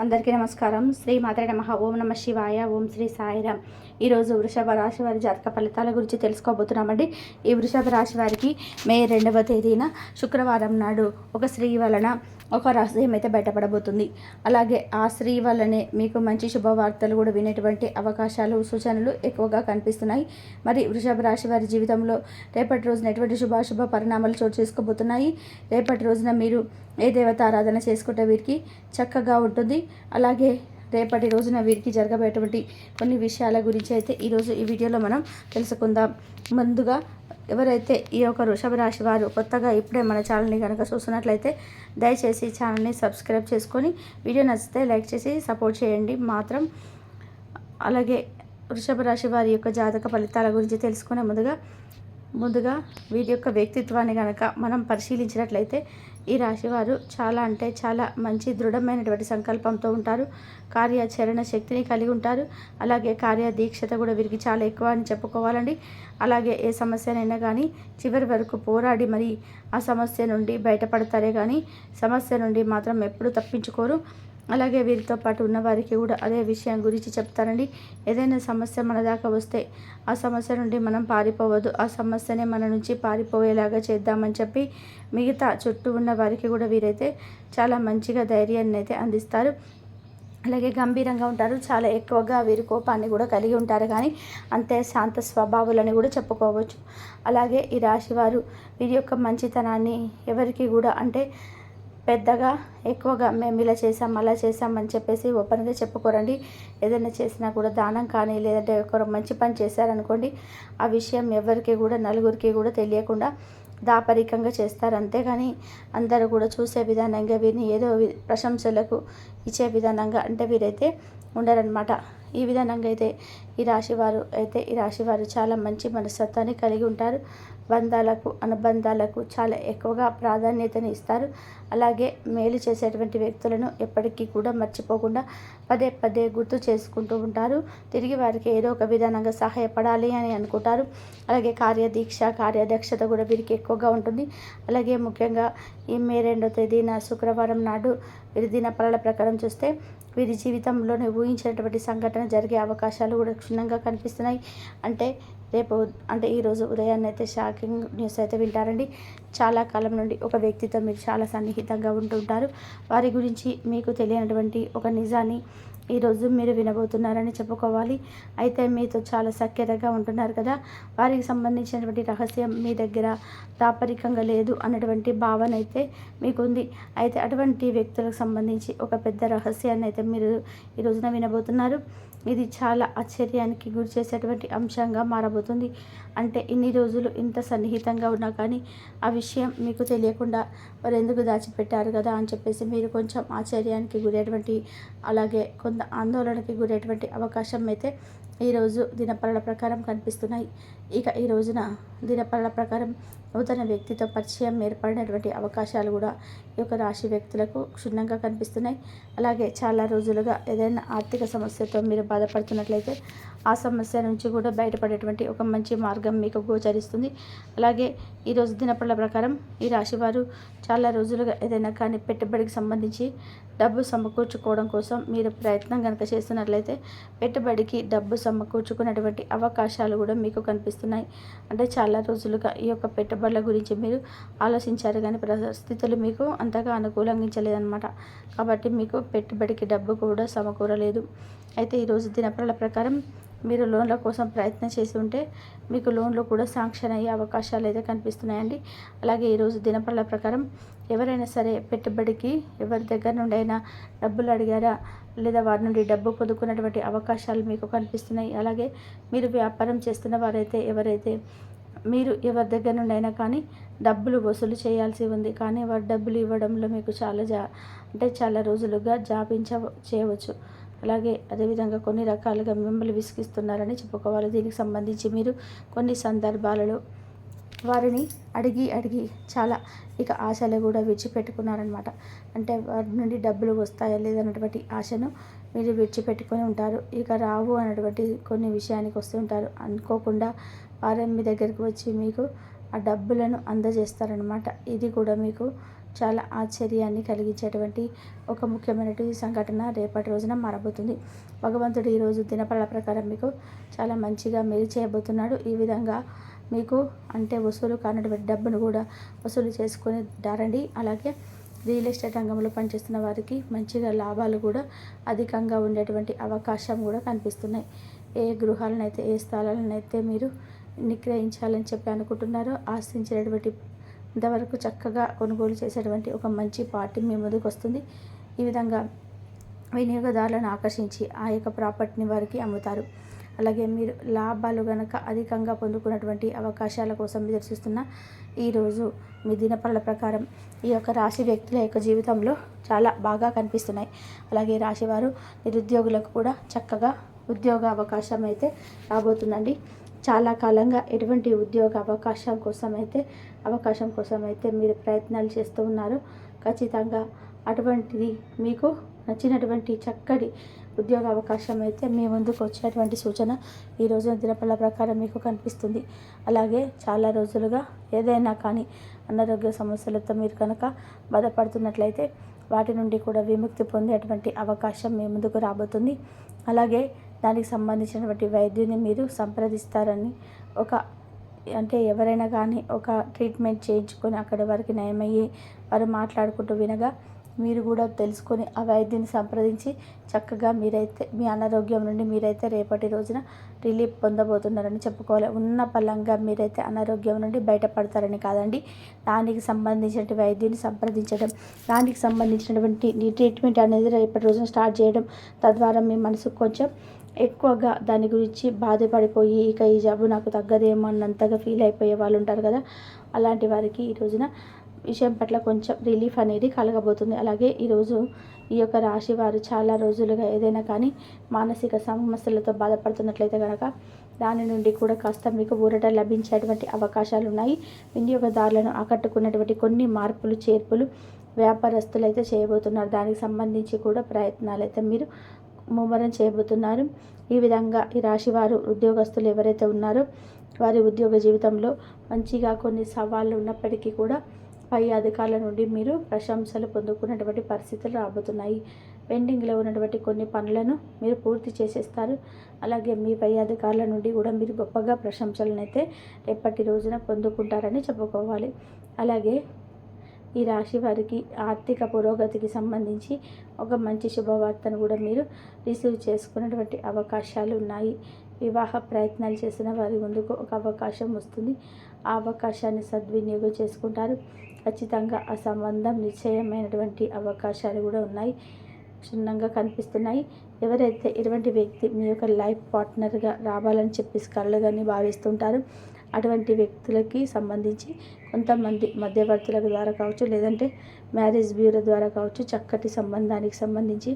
అందరికీ నమస్కారం. శ్రీ మాత్రే నమః. ఓం నమ శివాయ. ఓం శ్రీ సాయిరామ్. ఈరోజు వృషభ రాశి వారి జాతక ఫలితాల గురించి తెలుసుకోబోతున్నామండి. ఈ వృషభ రాశి వారికి మే 2వ తేదీన శుక్రవారం నాడు ఒక స్త్రీ వలన ఒక రహస్యం అయితే బయటపడబోతుంది. అలాగే ఆ స్త్రీ వల్లనే మీకు మంచి శుభవార్తలు కూడా వినేటువంటి అవకాశాలు, సూచనలు ఎక్కువగా కనిపిస్తున్నాయి. మరి వృషభ రాశి వారి జీవితంలో రేపటి రోజున ఎటువంటి శుభాశుభ పరిణామాలు చోటు చేసుకోబోతున్నాయి. రేపటి రోజున మీరు ఏ దేవత ఆరాధన చేసుకుంటే వీరికి చక్కగా ఉంటుంది. అలాగే రేపటి రోజున వీరికి జరగబోయేటువంటి కొన్ని విషయాల గురించి అయితే ఈరోజు ఈ వీడియోలో మనం తెలుసుకుందాం. ముందుగా ఎవరైతే ఈ యొక్క వృషభ రాశి వారు కొత్తగా ఇప్పుడే మన ఛానల్ని కనుక చూస్తున్నట్లయితే దయచేసి ఛానల్ని సబ్స్క్రైబ్ చేసుకొని వీడియో నచ్చితే లైక్ చేసి సపోర్ట్ చేయండి మాత్రం. అలాగే వృషభ రాశి వారి యొక్క జాతక ఫలితాల గురించి తెలుసుకునే ముందుగా వీరి యొక్క వ్యక్తిత్వాన్ని కనుక మనం పరిశీలించినట్లయితే ఈ రాశివారు చాలా మంచి దృఢమైనటువంటి సంకల్పంతో ఉంటారు. కార్యాచరణ శక్తిని కలిగి ఉంటారు. అలాగే కార్యదీక్షత కూడా వీరికి చాలా ఎక్కువ అని చెప్పుకోవాలండి. అలాగే ఏ సమస్యనైనా కానీ చివరి వరకు పోరాడి మరి ఆ సమస్య నుండి బయటపడతారే కానీ సమస్య నుండి మాత్రం ఎప్పుడూ తప్పించుకోరు. అలాగే వీరితో పాటు ఉన్నవారికి కూడా అదే విషయం గురించి చెప్తారండి. ఏదైనా సమస్య మన దాకా వస్తే ఆ సమస్య నుండి మనం పారిపోవద్దు, ఆ సమస్యనే మన నుంచి పారిపోయేలాగా చేద్దామని చెప్పి మిగతా చుట్టూ ఉన్న వారికి కూడా వీరైతే చాలా మంచిగా ధైర్యాన్ని అయితే అందిస్తారు. అలాగే గంభీరంగా ఉంటారు. చాలా ఎక్కువగా వీరి కోపాన్ని కూడా కలిగి ఉంటారు, కానీ అంతే శాంత స్వభావాలని కూడా చెప్పుకోవచ్చు. అలాగే ఈ రాశివారు వీరి యొక్క మంచితనాన్ని ఎవరికి కూడా అంటే పెద్దగా ఎక్కువగా మేము ఇలా చేసాం అలా చేసామని చెప్పేసి ఓపెన్గా చెప్పుకోరండి. ఏదైనా చేసినా కూడా దానం కానీ లేదంటే ఒకరు మంచి పని చేశారనుకోండి, ఆ విషయం ఎవరికి కూడా నలుగురికి కూడా తెలియకుండా దాపరికంగా చేస్తారు. అంతేగాని అందరూ కూడా చూసే విధానంగా వీరిని ఏదో ప్రశంసలకు ఇచ్చే విధానంగా అంటే వీరైతే ఉండరనమాట. ఈ విధానంగా అయితే ఈ రాశివారు చాలా మంచి మనస్తత్వాన్ని కలిగి ఉంటారు. బంధాలకు అనుబంధాలకు చాలా ఎక్కువగా ప్రాధాన్యతని ఇస్తారు. అలాగే మేలు చేసేటువంటి వ్యక్తులను ఎప్పటికీ కూడా మర్చిపోకుండా పదే పదే గుర్తు చేసుకుంటూ ఉంటారు. తిరిగి వారికి ఏదో ఒక విధానంగా సహాయపడాలి అని అనుకుంటారు. అలాగే కార్యదక్షత కూడా వీరికి ఎక్కువగా ఉంటుంది. అలాగే ముఖ్యంగా ఈ మే 2వ తేదీన శుక్రవారం నాడు వీరి దినఫలాల ప్రకారం చూస్తే వీరి జీవితంలోనే ఊహించినటువంటి సంఘటన జరిగే అవకాశాలు కూడా క్షుణ్ణంగా కనిపిస్తున్నాయి. అంటే ఈరోజు ఉదయాన్నే అయితే షాకింగ్ న్యూస్ అయితే వింటారండి. చాలా కాలం నుండి ఒక వ్యక్తితో మీరు చాలా సన్నిహితంగా ఉంటుంటారు. వారి గురించి మీకు తెలియనటువంటి ఒక నిజాన్ని ఈరోజు మీరు వినబోతున్నారని చెప్పుకోవాలి. అయితే మీతో చాలా సఖ్యతగా ఉంటున్నారు కదా, వారికి సంబంధించినటువంటి రహస్యం మీ దగ్గర దాపరికంగా లేదు అన్నటువంటి భావన అయితే మీకుంది. అయితే అటువంటి వ్యక్తులకు సంబంధించి ఒక పెద్ద రహస్యాన్ని అయితే మీరు ఈ రోజున వినబోతున్నారు. ఇది చాలా ఆశ్చర్యానికి గురి చేసేటువంటి అంశంగా మారబోతుంది. అంటే ఇన్ని రోజులు ఇంత సన్నిహితంగా ఉన్నా కానీ ఆ విషయం మీకు తెలియకుండా వారు ఎందుకు దాచిపెట్టారు కదా అని చెప్పేసి మీరు కొంచెం ఆశ్చర్యానికి గురేటువంటి అలాగే కొంత ఆందోళనకి గురేటువంటి అవకాశం అయితే ఈరోజు దినఫలాల ప్రకారం కనిపిస్తున్నాయి. ఇక ఈ రోజున దినఫలాల ప్రకారం నూతన వ్యక్తితో పరిచయం ఏర్పడినటువంటి అవకాశాలు కూడా ఈ యొక్క రాశి వ్యక్తులకు క్షుణ్ణంగా కనిపిస్తున్నాయి. అలాగే చాలా రోజులుగా ఏదైనా ఆర్థిక సమస్యతో మీరు బాధపడుతున్నట్లయితే ఆ సమస్య నుంచి కూడా బయటపడేటువంటి ఒక మంచి మార్గం మీకు గోచరిస్తుంది. అలాగే ఈరోజు దినఫలాల ప్రకారం ఈ రాశివారు చాలా రోజులుగా ఏదైనా కానీ పెట్టుబడికి సంబంధించి డబ్బు సమకూర్చుకోవడం కోసం మీరు ప్రయత్నం కనుక చేస్తున్నట్లయితే పెట్టుబడికి డబ్బు సమకూర్చుకున్నటువంటి అవకాశాలు కూడా మీకు కనిపిస్తున్నాయి. అంటే చాలా రోజులుగా ఈ యొక్క పెట్టుబడుల గురించి మీరు ఆలోచించారు, కానీ పరిస్థితులు మీకు అంతగా అనుకూలంగా కాబట్టి మీకు పెట్టుబడికి డబ్బు కూడా సమకూరలేదు. అయితే ఈరోజు దినఫలాల ప్రకారం మీరు లోన్ల కోసం ప్రయత్నం చేసి ఉంటే మీకు లోన్లు కూడా శాంక్షన్ అయ్యే అవకాశాలు అయితే కనిపిస్తున్నాయండి. అలాగే ఈరోజు దినఫలాల ప్రకారం ఎవరైనా సరే పెట్టుబడికి ఎవరి దగ్గర నుండి అయినా డబ్బులు అడిగారా లేదా వారి నుండి డబ్బు పొందుకున్నటువంటి అవకాశాలు మీకు కనిపిస్తున్నాయి. అలాగే మీరు వ్యాపారం చేస్తున్న వారైతే మీరు ఎవరి దగ్గర నుండి అయినా కానీ డబ్బులు వసూలు చేయాల్సి ఉంది, కానీ వారు డబ్బులు ఇవ్వడంలో మీకు చాలా రోజులుగా చేయవచ్చు. అలాగే అదేవిధంగా కొన్ని రకాలుగా మిమ్మల్ని విసిగిస్తున్నారని చెప్పుకోవాలి. దీనికి సంబంధించి మీరు కొన్ని సందర్భాలలో వారిని అడిగి చాలా ఇక ఆశలు కూడా విడిచిపెట్టుకున్నారనమాట. అంటే వారి నుండి డబ్బులు వస్తాయా లేదన్నటువంటి ఆశను మీరు విడిచిపెట్టుకొని ఉంటారు. ఇక రావు అన్నటువంటి కొన్ని విషయానికి వస్తుంటారు. అనుకోకుండా వారు మీ దగ్గరికి వచ్చి మీకు ఆ డబ్బులను అందజేస్తారనమాట. ఇది కూడా మీకు చాలా ఆశ్చర్యాన్ని కలిగించేటువంటి ఒక ముఖ్యమైనటువంటి సంఘటన రేపటి రోజున మారబోతుంది. భగవంతుడు ఈరోజు దినఫలాల ప్రకారం మీకు చాలా మంచిగా మేలు చేయబోతున్నాడు. ఈ విధంగా మీకు అంటే వసూలు కానటువంటి డబ్బును కూడా వసూలు చేసుకొని దారండి. అలాగే రియల్ ఎస్టేట్ రంగంలో పనిచేస్తున్న వారికి మంచిగా లాభాలు కూడా అధికంగా ఉండేటువంటి అవకాశం కూడా కనిపిస్తున్నాయి. ఏ గృహాలనైతే ఏ స్థలాలనైతే మీరు నిగ్రహించాలని చెప్పి అనుకుంటున్నారో ఆశించినటువంటి ఇంతవరకు చక్కగా కొనుగోలు చేసేటువంటి ఒక మంచి పార్టీ మీ ముందుకు వస్తుంది. ఈ విధంగా వినియోగదారులను ఆకర్షించి ఆ యొక్క ప్రాపర్టీని వారికి అమ్ముతారు. అలాగే మీరు లాభాలు కనుక అధికంగా పొందుకున్నటువంటి అవకాశాల కోసం ఎదురు చూస్తున్న ఈరోజు మీ దినఫలాల ప్రకారం ఈ యొక్క రాశి వ్యక్తుల యొక్క జీవితంలో చాలా బాగా కనిపిస్తున్నాయి. అలాగే రాశివారు నిరుద్యోగులకు కూడా చక్కగా ఉద్యోగ అవకాశం అయితే రాబోతుందండి. చాలా కాలంగా ఎటువంటి ఉద్యోగ అవకాశం కోసం అయితే మీరు ప్రయత్నాలు చేస్తూ ఉన్నారు. ఖచ్చితంగా అటువంటిది మీకు నచ్చినటువంటి చక్కటి ఉద్యోగ అవకాశం అయితే మీ ముందుకు వచ్చేటువంటి సూచన ఈరోజు దినఫలాల ప్రకారం మీకు కనిపిస్తుంది. అలాగే చాలా రోజులుగా ఏదైనా కానీ అనారోగ్య సమస్యలతో మీరు కనుక బాధపడుతున్నట్లయితే వాటి నుండి కూడా విముక్తి పొందేటువంటి అవకాశం మీ ముందుకు రాబోతుంది. అలాగే దానికి సంబంధించినటువంటి వైద్యుని మీరు సంప్రదిస్తారని అంటే ఎవరైనా కానీ ఒక ట్రీట్మెంట్ చేయించుకొని అక్కడి వరకు నయమయ్యి వారు మాట్లాడుకుంటూ వినగా మీరు కూడా తెలుసుకొని ఆ వైద్యుని సంప్రదించి చక్కగా మీరైతే మీ అనారోగ్యం నుండి మీరైతే రేపటి రోజున రిలీఫ్ పొందబోతున్నారని చెప్పుకోవాలి. ఉన్న పలంగా మీరైతే అనారోగ్యం నుండి బయటపడతారని కాదండి, దానికి సంబంధించిన వైద్యుని సంప్రదించడం, దానికి సంబంధించినటువంటి ట్రీట్మెంట్ అనేది రేపటి రోజున స్టార్ట్ చేయడం, తద్వారా మీ మనసుకు కొంచెం ఎక్కువగా దాని గురించి బాధపడిపోయి ఇక ఈ జబ్బు నాకు తగ్గదేమో అన్నంతగా ఫీల్ అయిపోయే వాళ్ళు ఉంటారు కదా, అలాంటి వారికి ఈ రోజున విషయం పట్ల కొంచెం రిలీఫ్ అనేది కలగబోతుంది. అలాగే ఈరోజు ఈ యొక్క రాశి వారు చాలా రోజులుగా ఏదైనా కానీ మానసిక సమస్యలతో బాధపడుతున్నట్లయితే కనుక దాని నుండి కూడా కాస్త మీకు ఊరట లభించేటువంటి అవకాశాలు ఉన్నాయి. వినియోగదారులను ఆకట్టుకున్నటువంటి కొన్ని మార్పులు చేర్పులు వ్యాపారస్తులు అయితే చేయబోతున్నారు. దానికి సంబంధించి కూడా ప్రయత్నాలు అయితే మీరు ముమ్మరం చేయబోతున్నారు. ఈ విధంగా ఈ రాశి వారు ఉద్యోగస్తులు ఎవరైతే ఉన్నారో వారి ఉద్యోగ జీవితంలో మంచిగా కొన్ని సవాళ్ళు ఉన్నప్పటికీ కూడా పై అధికారుల నుండి మీరు ప్రశంసలు పొందుకున్నటువంటి పరిస్థితులు రాబోతున్నాయి. పెండింగ్లో ఉన్నటువంటి కొన్ని పనులను మీరు పూర్తి చేసేస్తారు. అలాగే మీ పై అధికారుల నుండి కూడా మీరు గొప్పగా ప్రశంసలను అయితే రేపటి రోజున పొందుకుంటారని చెప్పుకోవాలి. అలాగే ఈ రాశి వారికి ఆర్థిక పురోగతికి సంబంధించి ఒక మంచి శుభవార్తను కూడా మీరు రిసీవ్ చేసుకున్నటువంటి అవకాశాలు ఉన్నాయి. వివాహ ప్రయత్నాలు చేసిన వారి ముందుకు ఒక అవకాశం వస్తుంది. ఆ అవకాశాన్ని సద్వినియోగం చేసుకుంటారు. ఖచ్చితంగా ఆ సంబంధం నిశ్చయమైనటువంటి అవకాశాలు కూడా ఉన్నాయి, క్షుణ్ణంగా కనిపిస్తున్నాయి. ఎవరైతే ఇటువంటి వ్యక్తి మీ యొక్క లైఫ్ పార్ట్నర్గా రావాలని చెప్పి కలలుగాని భావిస్తుంటారో అటువంటి వ్యక్తులకి సంబంధించి కొంతమంది మధ్యవర్తుల ద్వారా కావచ్చు, లేదంటే మ్యారేజ్ బ్యూరో ద్వారా కావచ్చు, చక్కటి సంబంధానికి సంబంధించి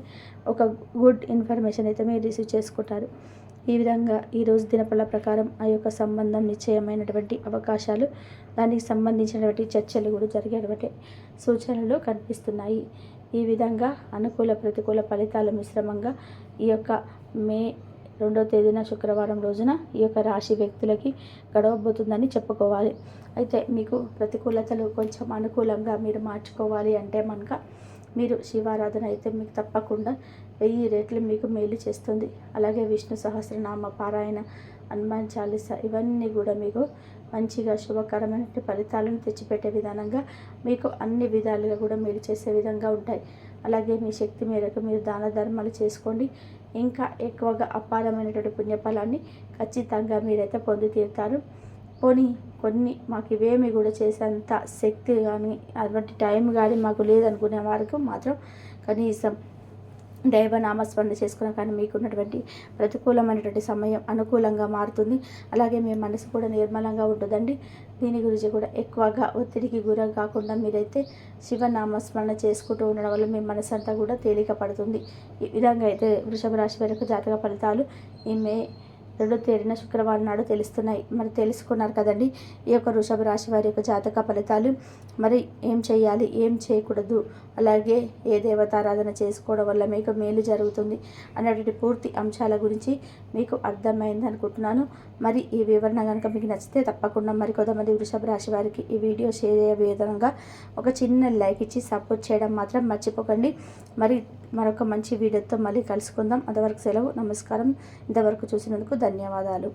ఒక గుడ్ ఇన్ఫర్మేషన్ అయితే మీరు రిసీవ్ చేసుకుంటారు. ఈ విధంగా ఈరోజు దినఫలాల ప్రకారం ఆ యొక్క సంబంధం నిశ్చయమైనటువంటి అవకాశాలు, దానికి సంబంధించినటువంటి చర్చలు కూడా జరిగేటువంటి సూచనలు కనిపిస్తున్నాయి. ఈ విధంగా అనుకూల ప్రతికూల ఫలితాల మిశ్రమంగా ఈ యొక్క మే 2వ తేదీన శుక్రవారం రోజున ఈ యొక్క రాశి వ్యక్తులకి గడవబోతుందని చెప్పుకోవాలి. అయితే మీకు ప్రతికూలతలు కొంచెం అనుకూలంగా మీరు మార్చుకోవాలి అంటే కనుక మీరు శివారాధన అయితే మీకు తప్పకుండా 1000 రెట్లు మీకు మేలు చేస్తుంది. అలాగే విష్ణు సహస్రనామ పారాయణ, హనుమాన్ చాలీస ఇవన్నీ కూడా మీకు మంచిగా శుభకరమైన ఫలితాలను తెచ్చిపెట్టే విధానంగా మీకు అన్ని విధాలుగా కూడా మేలు చేసే విధంగా ఉంటాయి. అలాగే మీ శక్తి మేరకు మీరు దాన ధర్మాలు చేసుకోండి. ఇంకా ఎక్కువగా అపారమైనటువంటి పుణ్యఫలాన్ని ఖచ్చితంగా మీరైతే పొంది తీరుతారు. కొన్ని మాకు ఇవేమి కూడా చేసేంత శక్తి కానీ అటువంటి టైం కానీ మాకు లేదనుకునే వారికి మాత్రం కనీసం దైవనామస్మరణ చేసుకున్న కానీ మీకున్నటువంటి ప్రతికూలమైనటువంటి సమయం అనుకూలంగా మారుతుంది. అలాగే మీ మనసు కూడా నిర్మలంగా ఉంటుందండి. దీని గురించి కూడా ఎక్కువగా ఒత్తిడికి గురి కాకుండా మీరైతే శివనామస్మరణ చేసుకుంటూ ఉండడం వల్ల మీ మనసు అంతా కూడా తేలిక పడుతుంది. ఈ విధంగా అయితే వృషభ రాశి వరకు జాతక ఫలితాలు ఈ మే రెండు తేరిన శుక్రవారం నాడు తెలుస్తున్నాయి. మరి తెలుసుకున్నారు కదండి ఈ యొక్క వృషభ రాశి వారి యొక్క జాతక ఫలితాలు. మరి ఏం చేయాలి, ఏం చేయకూడదు, అలాగే ఏ దేవతారాధన చేసుకోవడం వల్ల మీకు మేలు జరుగుతుంది అనేటువంటి పూర్తి అంశాల గురించి మీకు అర్థమైంది అనుకుంటున్నాను. మరి ఈ వివరణ కనుక మీకు నచ్చితే తప్పకుండా మరి కొంతమంది వృషభ రాశి వారికి ఈ వీడియో షేర్ అయ్యే విధంగా ఒక చిన్న లైక్ ఇచ్చి సపోర్ట్ చేయడం మాత్రం మర్చిపోకండి. మరి మరొక మంచి వీడియోతో మళ్ళీ కలుసుకుందాం. అంతవరకు సెలవు, నమస్కారం. ఇంతవరకు చూసినందుకు ధన్యవాదాలు.